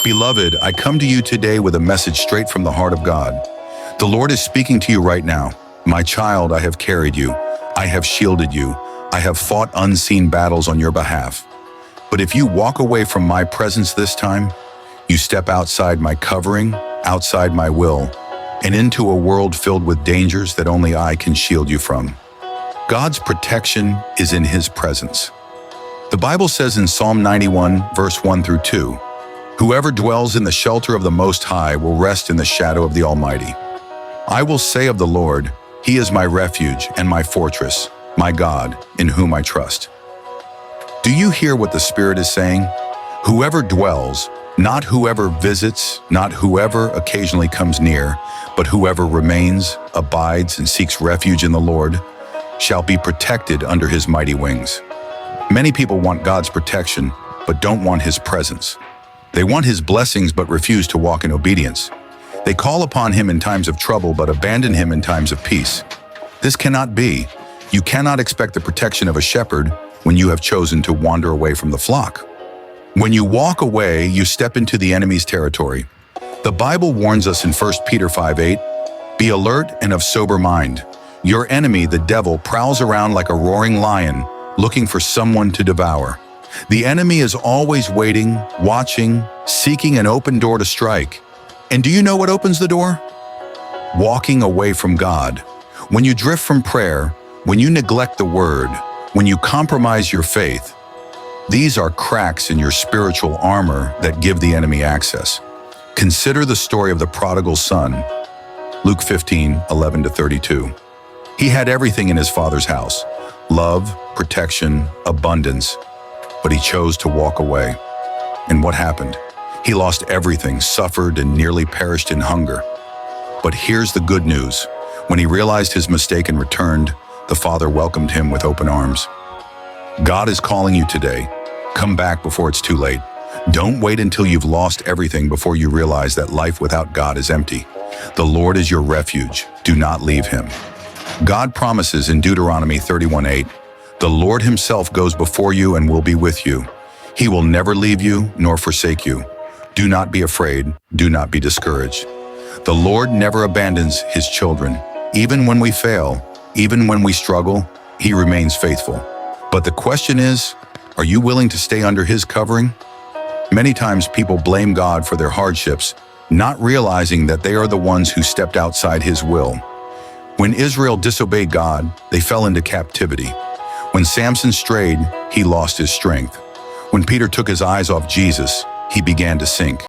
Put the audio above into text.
Beloved, I come to you today with a message straight from the heart of God. The Lord is speaking to you right now. My child, I have carried you. I have shielded you. I have fought unseen battles on your behalf. But if you walk away from my presence this time, you step outside my covering, outside my will, and into a world filled with dangers that only I can shield you from. God's protection is in His presence. The Bible says in Psalm 91, verse 1 through 2, "Whoever dwells in the shelter of the Most High will rest in the shadow of the Almighty. I will say of the Lord, He is my refuge and my fortress, my God, in whom I trust." Do you hear what the Spirit is saying? Whoever dwells, not whoever visits, not whoever occasionally comes near, but whoever remains, abides, and seeks refuge in the Lord, shall be protected under His mighty wings. Many people want God's protection, but don't want His presence. They want His blessings but refuse to walk in obedience. They call upon Him in times of trouble but abandon Him in times of peace. This cannot be. You cannot expect the protection of a shepherd when you have chosen to wander away from the flock. When you walk away, you step into the enemy's territory. The Bible warns us in 1 Peter 5:8, "Be alert and of sober mind. Your enemy, the devil, prowls around like a roaring lion, looking for someone to devour." The enemy is always waiting, watching, seeking an open door to strike. And do you know what opens the door? Walking away from God. When you drift from prayer, when you neglect the word, when you compromise your faith, these are cracks in your spiritual armor that give the enemy access. Consider the story of the prodigal son. Luke 15:11-32. He had everything in his father's house: love, protection, abundance. But he chose to walk away. And what happened? He lost everything, suffered, and nearly perished in hunger. But here's the good news. When he realized his mistake and returned, the Father welcomed him with open arms. God is calling you today. Come back before it's too late. Don't wait until you've lost everything before you realize that life without God is empty. The Lord is your refuge. Do not leave Him. God promises in Deuteronomy 31:8, "The Lord Himself goes before you and will be with you. He will never leave you nor forsake you. Do not be afraid. Do not be discouraged." The Lord never abandons His children. Even when we fail, even when we struggle, He remains faithful. But the question is, are you willing to stay under His covering? Many times people blame God for their hardships, not realizing that they are the ones who stepped outside His will. When Israel disobeyed God, they fell into captivity. When Samson strayed, he lost his strength. When Peter took his eyes off Jesus, he began to sink.